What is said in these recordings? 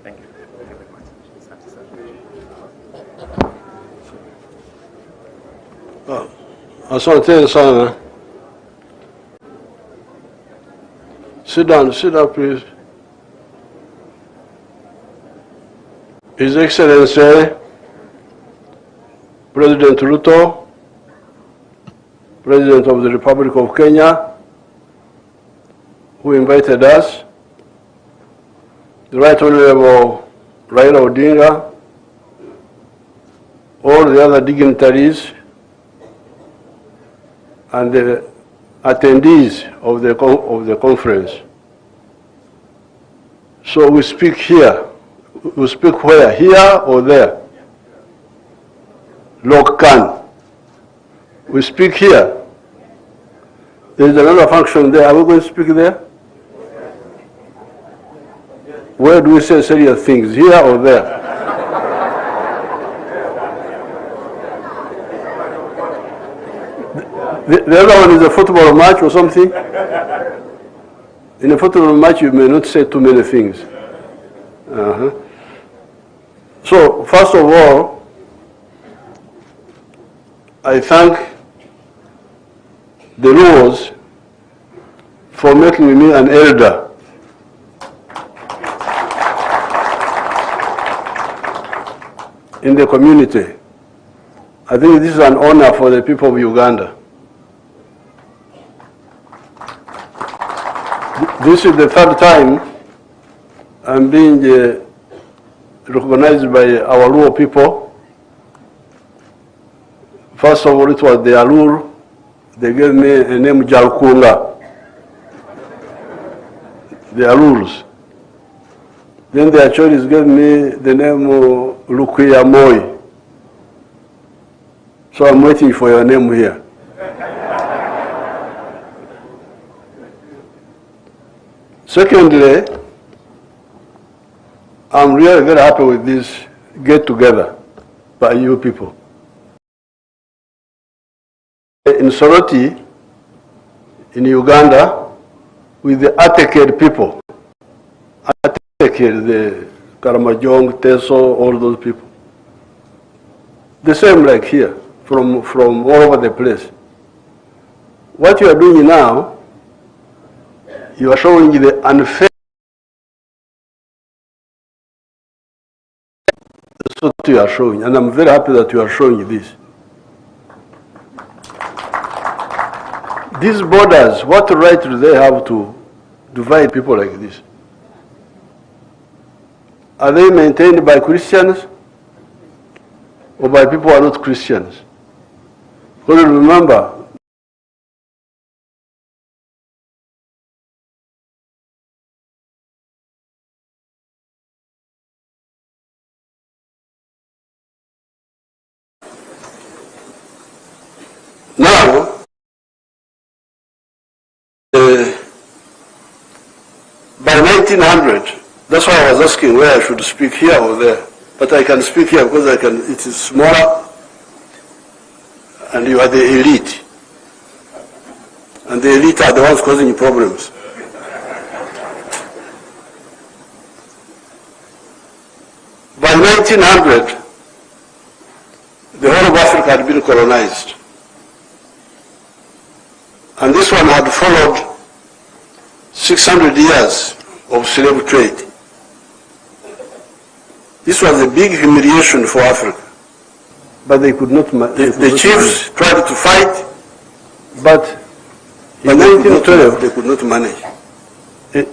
Thank you. Thank you very much. Asante sana. Sit down, please. His Excellency, President Ruto, President of the Republic of Kenya, who invited us, the Right Honorable Raila Odinga, all the other dignitaries, and the attendees of the conference. So we speak here. We speak where? Here or there? Lokan. We speak here. There is another function there. Are we going to speak there? Where do we say serious things? Here or there? The other one is a football match or something. In a football match, you may not say too many things. So, first of all, I thank the Luos for making me an elder. In the community. I think this is an honor for the people of Uganda. This is the third time I'm being recognized by our Luo people. First of all, it was the Alur. They gave me a name Jalkunga. The Alurs. Then the Achoris gave me the name Lukuya Moi. So I'm waiting for your name here. Secondly, I'm really very happy with this get-together by you people. In Soroti, in Uganda, with the Ateked people, the Karamajong, Teso, all those people. The same like here, from all over the place. What you are doing now, you are showing the unfair. That's what you are showing, and I'm very happy that you are showing this. These borders, what right do they have to divide people like this? Are they maintained by Christians or by people who are not Christians? Because remember, now, by 1900, that's why I was asking where I should speak here or there. But I can speak here because it is smaller and you are the elite. And the elite are the ones causing problems. By 1900, the whole of Africa had been colonized. And this one had followed 600 years of slave trade. This was a big humiliation for Africa. But they could not. The chiefs tried to fight, but in 1912 they could not manage.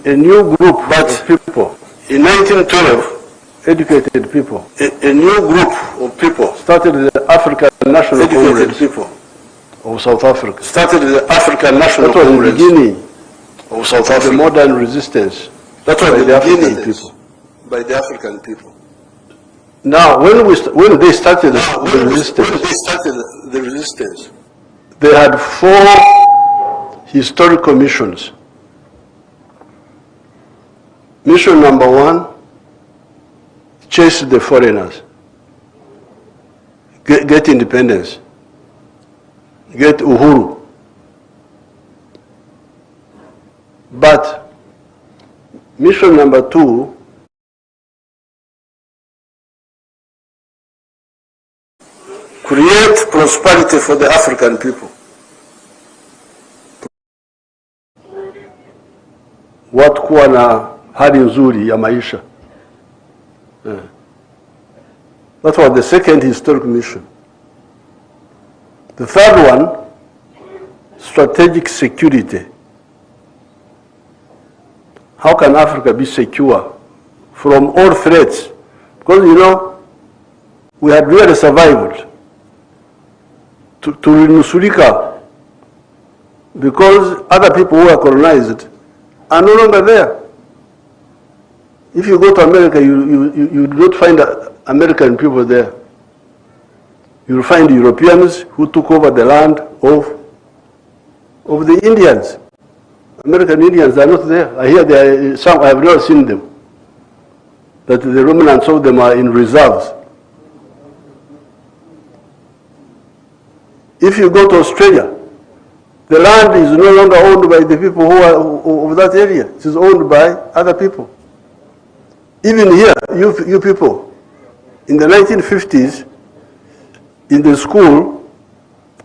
A new group of people. In 1912, educated people. A new group of people started the African National Congress. People of South Africa. Started the African National Congress. That was the beginning of South Africa. The modern resistance. That was the African people. By the African people. Now, when they started the resistance, they had 4 historical missions. Mission number 1, chase the foreigners, get independence, get uhuru. But mission number 2 prosperity for the African people. Watu kuwa na hali nzuri ya maisha. That was the second historic mission. The third one, strategic security. How can Africa be secure from all threats? Because, you know, we had really survived to nusurika because other people who are colonized are no longer there. If you go to America, you do not find American people there. You will find Europeans who took over the land of the Indians. American Indians are not there. I hear there are some, I have never seen them. That the remnants of them are in reserves. If you go to Australia, the land is no longer owned by the people who are of that area. It is owned by other people. Even here, you people, in the 1950s, in the school,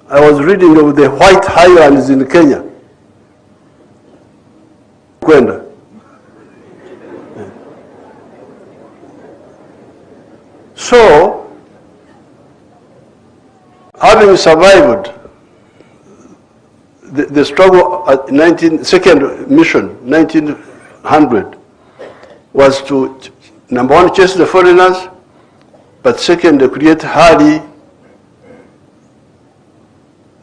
I was reading of the white highlands in Kenya. Kwenda. So, having survived the struggle at second mission, 1900, was to, number one, chase the foreigners, but second, to create hardy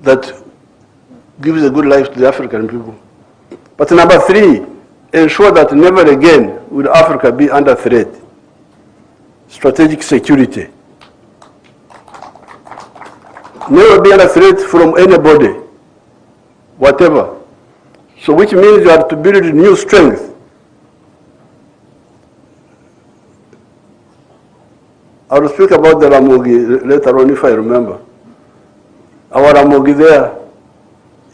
that gives a good life to the African people. But number three, ensure that never again will Africa be under threat. Strategic security. Never be under threat from anybody, whatever. So which means you have to build new strength. I will speak about the Ramogi later on if I remember. Our Ramogi there,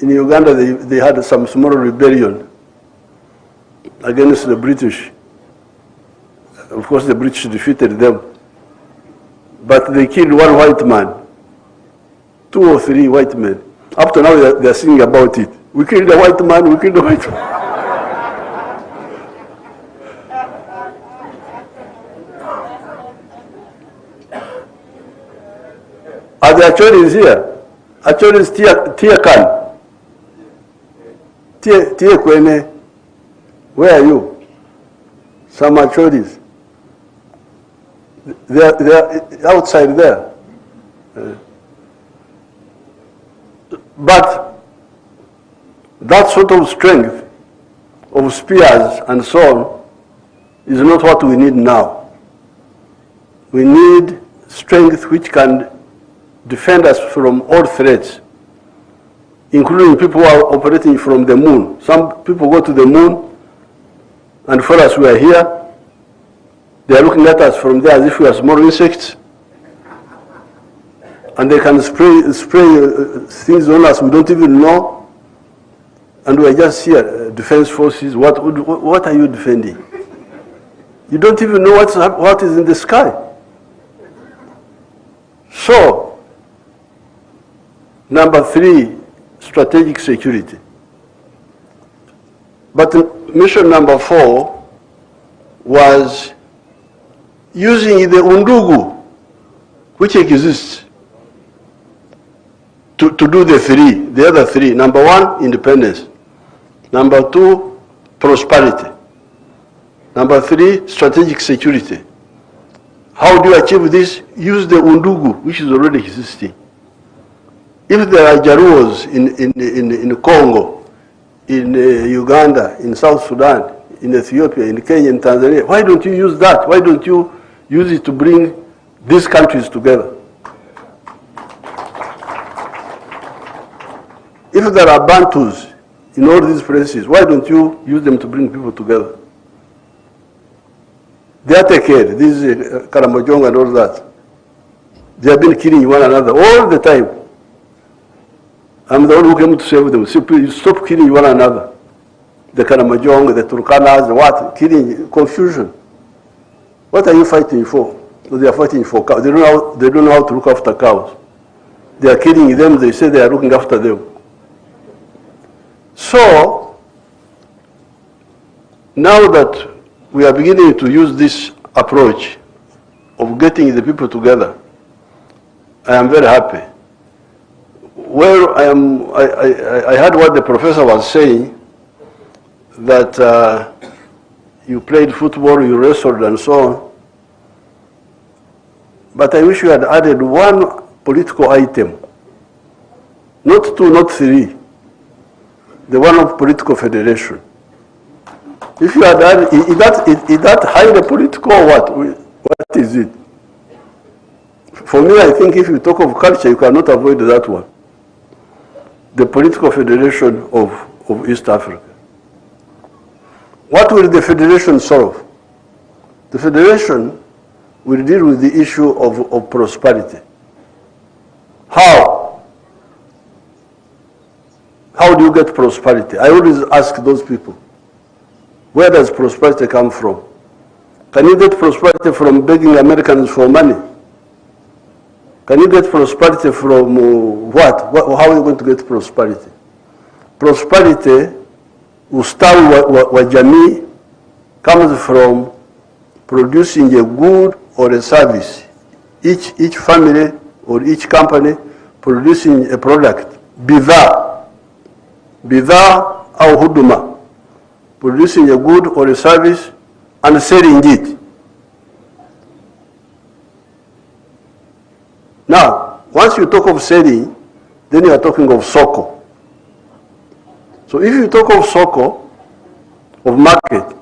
in Uganda, they had some small rebellion against the British. Of course, the British defeated them. But they killed one white man, 2 or 3 white men. Up to now, they're singing about it. We killed the white man, we killed the white man. Are the Achoris here? Achoris Tiakan. Tie Kwene, where are you? Some Achoris. They're outside there. But that sort of strength of spears and so on is not what we need now. We need strength which can defend us from all threats, including people who are operating from the moon. Some people go to the moon, and for us we are here. They are looking at us from there as if we are small insects. And they can spray things on us we don't even know. And we are just here, defense forces. What are you defending? You don't even know what is in the sky. So, number 3, strategic security. But mission number 4 was using the undugu, which exists, to do the other three. Number 1, independence. Number 2, prosperity. Number 3, strategic security. How do you achieve this? Use the undugu, which is already existing. If there are Jaruos in Congo, in Uganda, in South Sudan, in Ethiopia, in Kenya, in Tanzania, why don't you use that? Why don't you use it to bring these countries together? If there are Bantus in all these places, why don't you use them to bring people together? They are taken care. This is Karamojong and all that. They have been killing one another all the time. I'm the one who came to save them. Simply stop killing one another. The Karamojong, the Turkanas, the what? Killing, confusion. What are you fighting for? They are fighting for cows. They don't know how to look after cows. they are killing them, they say they are looking after them. So, now that we are beginning to use this approach of getting the people together, I am very happy. Well, I heard what the professor was saying, that you played football, you wrestled and so on. But I wish you had added one political item. Not two, not three. The one of political federation. If you had added, is that highly political or what? What is it? For me, I think if you talk of culture, you cannot avoid that one. The political federation of East Africa. What will the federation solve? The federation will deal with the issue of prosperity. How? How do you get prosperity? I always ask those people, where does prosperity come from? Can you get prosperity from begging Americans for money? Can you get prosperity from what? How are you going to get prosperity? Prosperity, ustawi wa jamii, comes from producing a good or a service. Each family or each company producing a product. Bidhaa au huduma. Producing a good or a service and selling it. Now, once you talk of selling, then you are talking of soko. So if you talk of soko, of market,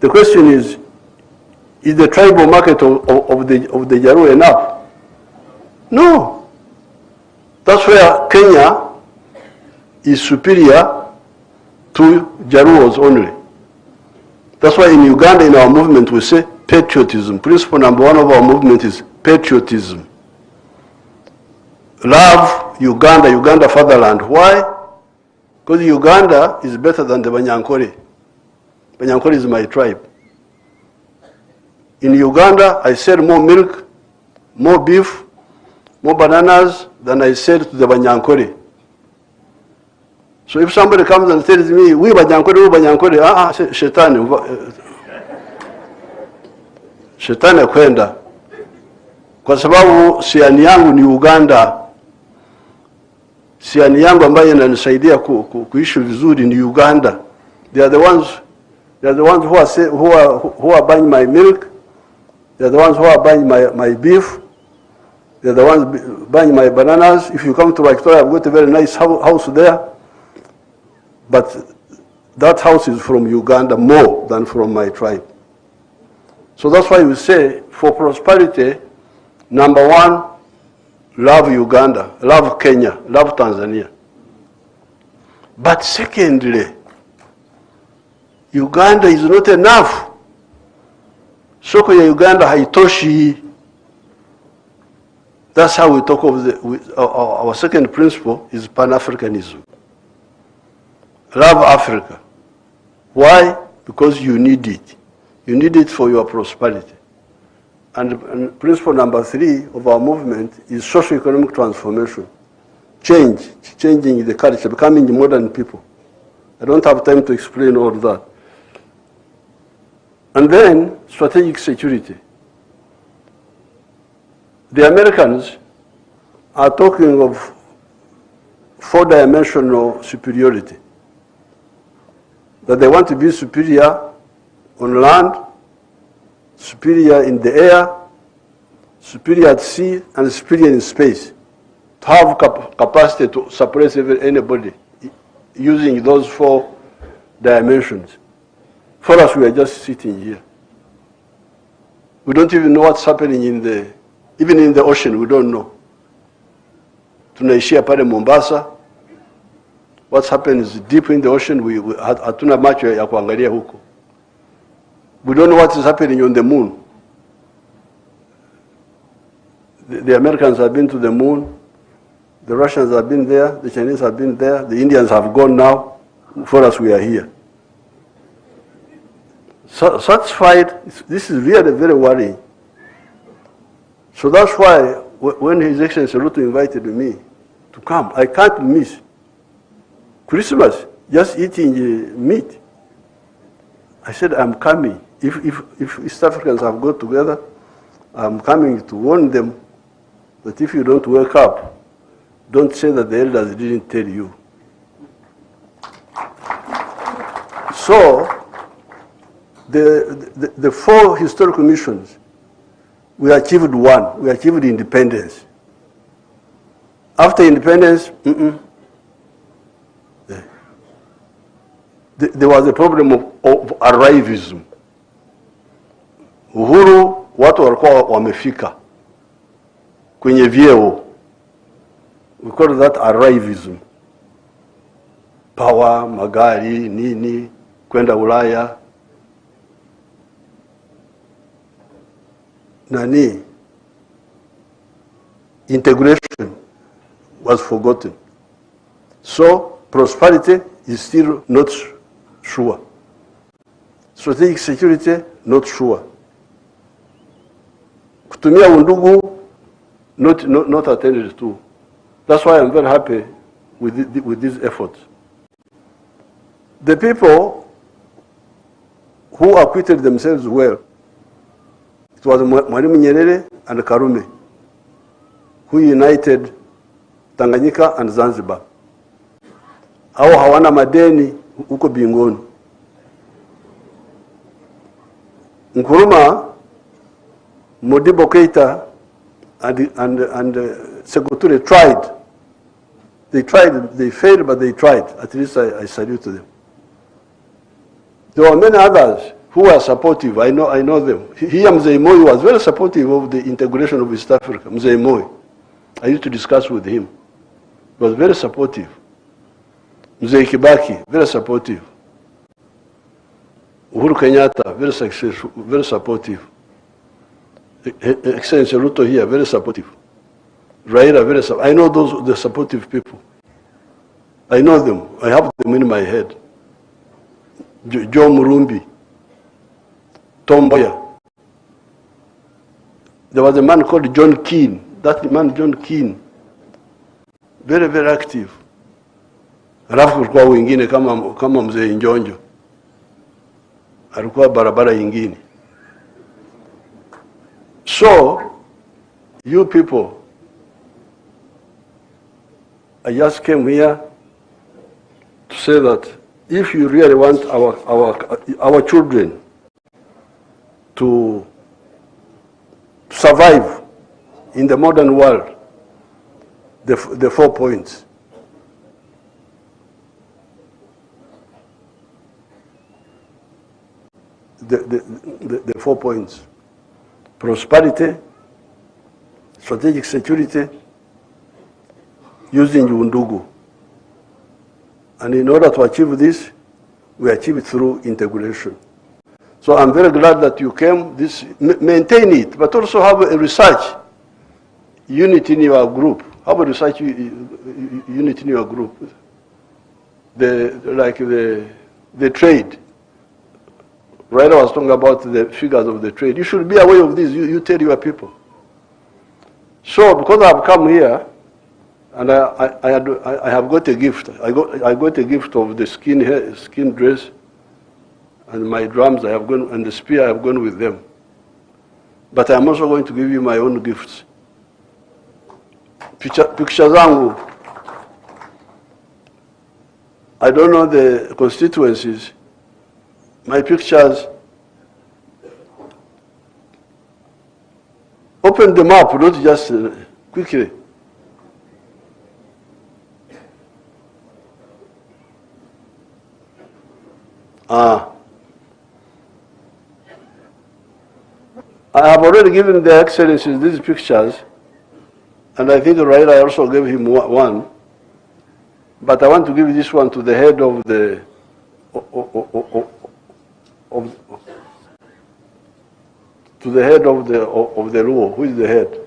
the question is the tribal market of the Jaru enough? No. That's where Kenya is superior to Jaruos only. That's why in Uganda, in our movement, we say patriotism. Principle number one of our movement is patriotism. Love Uganda, Uganda fatherland. Why? Because Uganda is better than the Banyankore. Banyankore is my tribe. In Uganda, I sell more milk, more beef, more bananas than I sell to the Banyankore. So if somebody comes and tells me, we Banyankore, shetani. Shetani kwenda. Kwa sababu siani yangu ni Uganda. Siani yangu ambaye inanisaidia kuishi vizuri ni Uganda. They are the ones who are buying my milk. They are the ones who are buying my beef. They are the ones buying my bananas. If you come to Victoria, I've got a very nice house there. But that house is from Uganda more than from my tribe. So that's why we say, for prosperity, number one, love Uganda, love Kenya, love Tanzania. But secondly, Uganda is not enough. Soko ya Uganda haitoshi. That's how we talk of our second principle is Pan-Africanism. Love Africa. Why? Because you need it. You need it for your prosperity. And principle number 3 of our movement is socio-economic transformation. Changing the culture, becoming modern people. I don't have time to explain all that. And then, strategic security. The Americans are talking of 4-dimensional superiority. That they want to be superior on land, superior in the air, superior at sea, and superior in space. To have capacity to suppress anybody using those 4 dimensions. For us, we are just sitting here. We don't even know what's happening even in the ocean, we don't know. Tunaishia pale Mombasa. What's happening is deep in the ocean, hatuna macho ya kuangalia huko. We don't know what is happening on the moon. The Americans have been to the moon. The Russians have been there. The Chinese have been there. The Indians have gone now. For us, we are here. Such fight, this is really very worrying. So that's why when His Excellency Ruto invited me to come, I can't miss Christmas, just eating meat. I said, I'm coming. If East Africans have got together, I'm coming to warn them that if you don't wake up, don't say that the elders didn't tell you. So, the four historical missions, we achieved one. We achieved independence. After independence, there was a problem of arrivism. Uhuru, watu walikuwa wamefika kwenye vyeo. We call that arrivism. Power, magari, nini, kwenda Ulaya. Nani, integration was forgotten. So prosperity is still not sure. Strategic security, not sure. Kutumia undugu, not attended to. That's why I'm very happy with these efforts. The people who acquitted themselves well, it was Mwalimu Nyerere and Karume, who united Tanganyika and Zanzibar. Hao hawana madeni huko bingoni. Nkuruma, Modibo Keita, and Sekou tried. They tried, they failed, but they tried. At least I salute them. There were many others who were supportive. I know them. Here, Mzee Moi was very supportive of the integration of East Africa. Mzee Moi. I used to discuss with him. He was very supportive. Mzee Kibaki, very supportive. Uhuru Kenyatta, very successful, very supportive. Excellency Ruto here, very supportive. Raila, very supportive. I know the supportive people. I know them. I have them in my head. Joe Murumbi, Tom Boya. There was a man called John Keane. That man, John Keane, very, very active. Alafu kulikuwa wengine kama mzee Njonjo. Alikuwa barabara nyingine. So, you people, I just came here to say that if you really want our children to survive in the modern world, the 4 points. The 4 points. Prosperity, strategic security, using undugu. And in order to achieve this, we achieve it through integration. So I'm very glad that you came. Maintain it, but also have a research unit in your group. Have a research unit in your group. The trade. Raila was talking about the figures of the trade. You should be aware of this. You tell your people. So because I've come here, and I have got a gift. I got a gift of the skin dress, and my drums I have gone, and the spear I have gone with them. But I'm also going to give you my own gifts. Picture zangu. I don't know the constituencies. My pictures. Open them up, not just quickly. I have already given the Excellencies these pictures, and I think Raila also gave him one. But I want to give this one to the head of the Luo. Who is the head?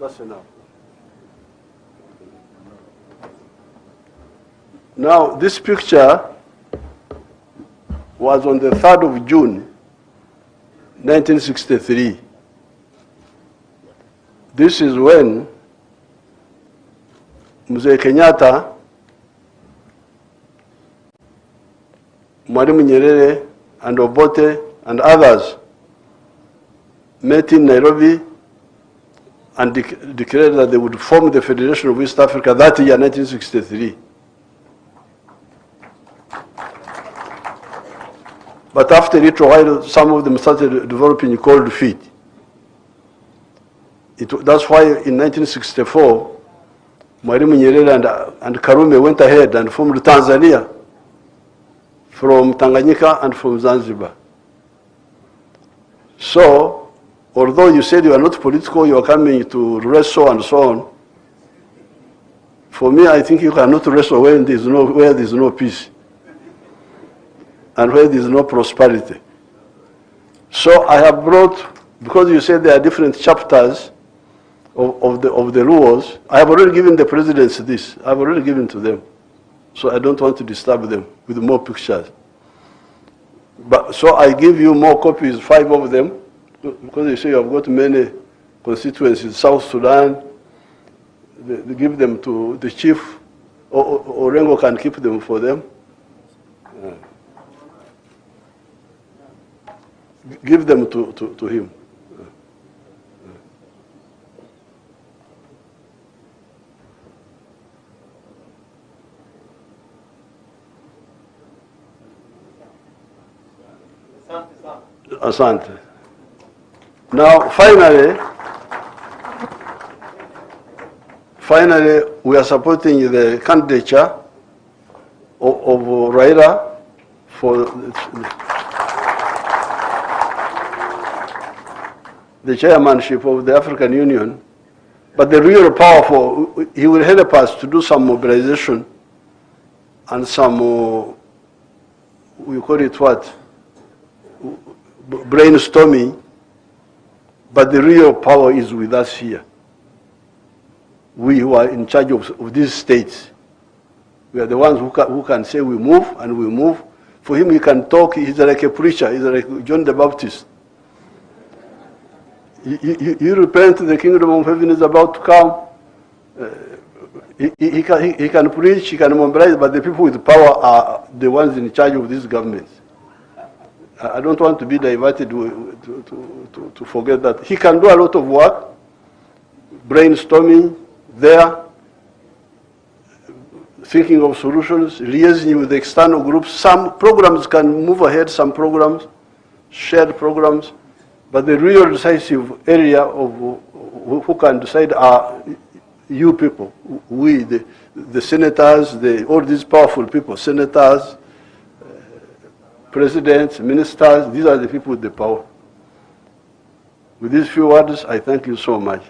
That's enough. Now, this picture was on the 3rd of June, 1963. This is when Museveni Kenyatta, Mwalimu Nyerere, and Obote, and others met in Nairobi and declared that they would form the Federation of East Africa that year, 1963. But after a little while, some of them started developing cold feet. That's why in 1964, Mwalimu Nyerere and Karume went ahead and formed Tanzania from Tanganyika and from Zanzibar. So, although you said you are not political, you are coming to wrestle and so on, for me, I think you cannot wrestle where there is no peace and where there is no prosperity. So I have brought, because you said there are different chapters of the rules, I have already given the presidents this. I have already given to them. So I don't want to disturb them with more pictures. But, so I give you more copies, 5 of them, because you say you have got many constituencies, South Sudan. They give them to the chief, or Orengo can keep them for them. Give them to him. Asante. Now, finally, we are supporting the candidature of Raila for the chairmanship of the African Union. But the real power he will help us to do some mobilization and some, we call it what? Brainstorming, but the real power is with us here. We who are in charge of these states. We are the ones who can say we move, and we move. For him, he can talk. He's like a preacher. He's like John the Baptist. You repent, the kingdom of heaven is about to come. He can preach, he can mobilize, but the people with power are the ones in charge of these governments. I don't want to be diverted to forget that. He can do a lot of work, brainstorming there, thinking of solutions, liaising with the external groups. Some programs can move ahead, some programs, shared programs, but the real decisive area of who can decide are you people, we, the senators, all these powerful people, senators, presidents, ministers, these are the people with the power. With these few words, I thank you so much.